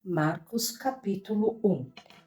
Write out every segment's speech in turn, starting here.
Marcos capítulo 1.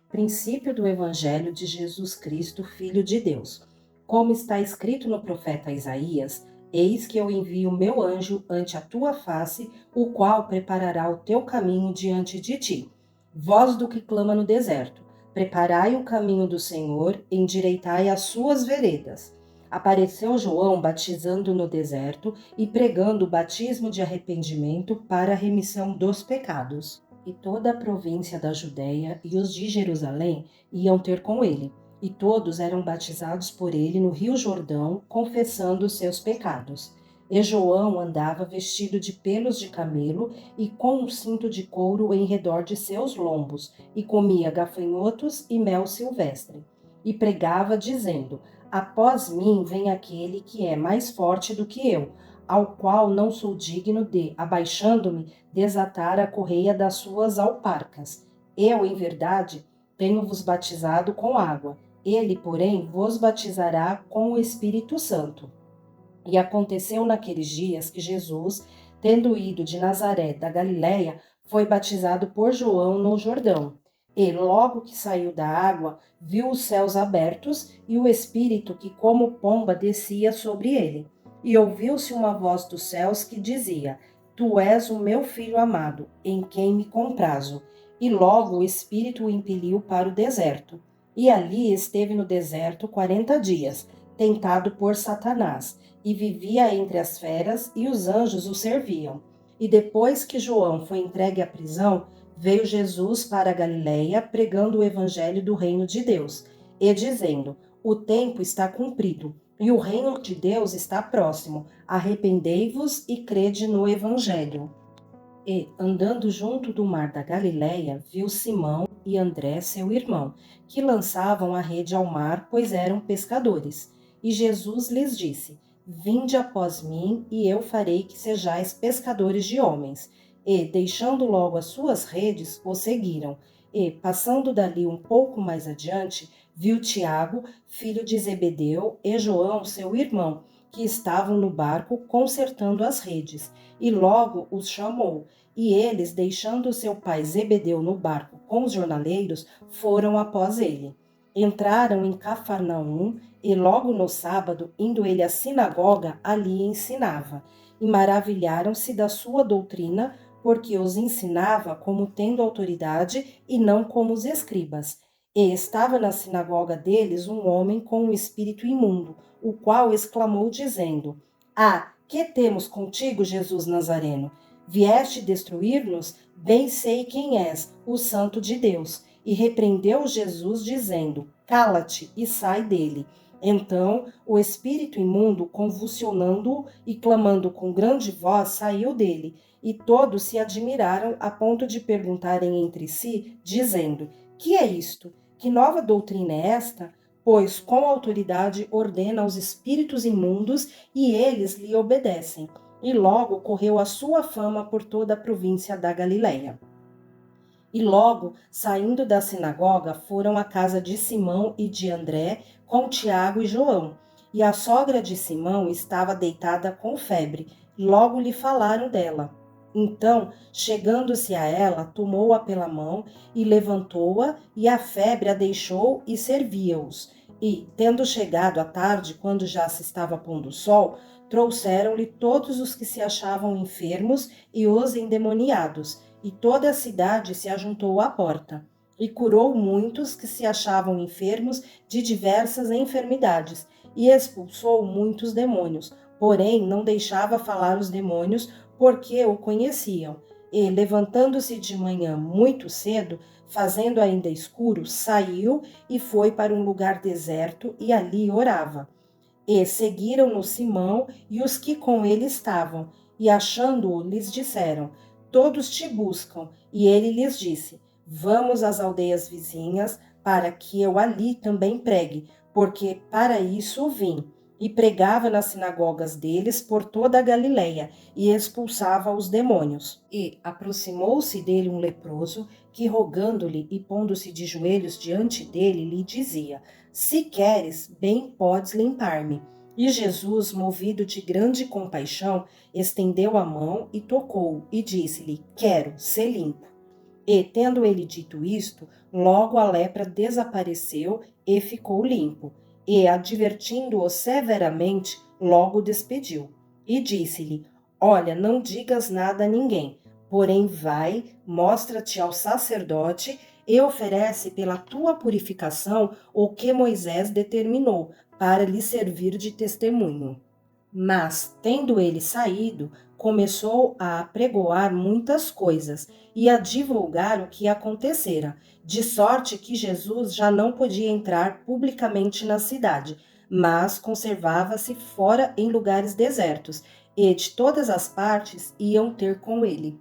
Princípio do Evangelho de Jesus Cristo, Filho de Deus. Como está escrito no profeta Isaías, eis que eu envio o meu anjo ante a tua face, o qual preparará o teu caminho diante de ti. Voz do que clama no deserto, preparai o caminho do Senhor, endireitai as suas veredas. Apareceu João batizando no deserto e pregando o batismo de arrependimento para a remissão dos pecados. E toda a província da Judéia e os de Jerusalém iam ter com ele, e todos eram batizados por ele no rio Jordão, confessando seus pecados. E João andava vestido de pelos de camelo e com um cinto de couro em redor de seus lombos, e comia gafanhotos e mel silvestre. E pregava, dizendo: Após mim vem aquele que é mais forte do que eu, ao qual não sou digno de, abaixando-me, desatar a correia das suas alparcas. Eu, em verdade, tenho-vos batizado com água. Ele, porém, vos batizará com o Espírito Santo. E aconteceu naqueles dias que Jesus, tendo ido de Nazaré da Galiléia, foi batizado por João no Jordão. E logo que saiu da água, viu os céus abertos e o Espírito que como pomba descia sobre ele. E ouviu-se uma voz dos céus que dizia: Tu és o meu filho amado, em quem me comprazo. E logo o Espírito o impeliu para o deserto. E ali esteve no deserto 40 dias, tentado por Satanás, e vivia entre as feras, e os anjos o serviam. E depois que João foi entregue à prisão, veio Jesus para a Galiléia, pregando o evangelho do reino de Deus, e dizendo: O tempo está cumprido, e o reino de Deus está próximo. Arrependei-vos e crede no evangelho. E, andando junto do mar da Galiléia, viu Simão e André, seu irmão, que lançavam a rede ao mar, pois eram pescadores. E Jesus lhes disse: Vinde após mim, e eu farei que sejais pescadores de homens. E, deixando logo as suas redes, o seguiram. E, passando dali um pouco mais adiante, viu Tiago, filho de Zebedeu, e João, seu irmão, que estavam no barco consertando as redes. E logo os chamou. E eles, deixando seu pai Zebedeu no barco com os jornaleiros, foram após ele. Entraram em Cafarnaum, e logo no sábado, indo ele à sinagoga, ali ensinava. E maravilharam-se da sua doutrina, porque os ensinava como tendo autoridade e não como os escribas. E estava na sinagoga deles um homem com um espírito imundo, o qual exclamou dizendo: Ah, que temos contigo, Jesus Nazareno? Vieste destruir-nos? Bem sei quem és, o Santo de Deus. E repreendeu Jesus, dizendo: Cala-te e sai dele. Então o espírito imundo, convulsionando-o e clamando com grande voz, saiu dele. E todos se admiraram a ponto de perguntarem entre si, dizendo: Que é isto? Que nova doutrina é esta? Pois com autoridade ordena aos espíritos imundos e eles lhe obedecem. E logo correu a sua fama por toda a província da Galiléia. E logo, saindo da sinagoga, foram à casa de Simão e de André, com Tiago e João. E a sogra de Simão estava deitada com febre. Logo lhe falaram dela. Então, chegando-se a ela, tomou-a pela mão e levantou-a, e a febre a deixou e servia-os. E, tendo chegado a tarde, quando já se estava pondo o sol, trouxeram-lhe todos os que se achavam enfermos e os endemoniados, e toda a cidade se ajuntou à porta. E curou muitos que se achavam enfermos de diversas enfermidades, e expulsou muitos demônios, porém não deixava falar os demônios, porque o conheciam. E, levantando-se de manhã muito cedo, fazendo ainda escuro, saiu e foi para um lugar deserto, e ali orava. E seguiram-no Simão e os que com ele estavam, e achando-o, lhes disseram: Todos te buscam. E ele lhes disse: Vamos às aldeias vizinhas, para que eu ali também pregue, porque para isso vim. E pregava nas sinagogas deles por toda a Galiléia, e expulsava os demônios. E aproximou-se dele um leproso, que rogando-lhe e pondo-se de joelhos diante dele, lhe dizia: Se queres, bem podes limpar-me. E Jesus, movido de grande compaixão, estendeu a mão e tocou-o, e disse-lhe: Quero, ser limpo. E, tendo ele dito isto, logo a lepra desapareceu e ficou limpo. E, advertindo-o severamente, logo o despediu. E disse-lhe: Olha, não digas nada a ninguém, porém vai, mostra-te ao sacerdote e oferece pela tua purificação o que Moisés determinou, para lhe servir de testemunho. Mas, tendo ele saído, começou a apregoar muitas coisas e a divulgar o que acontecera, de sorte que Jesus já não podia entrar publicamente na cidade, mas conservava-se fora em lugares desertos, e de todas as partes iam ter com ele.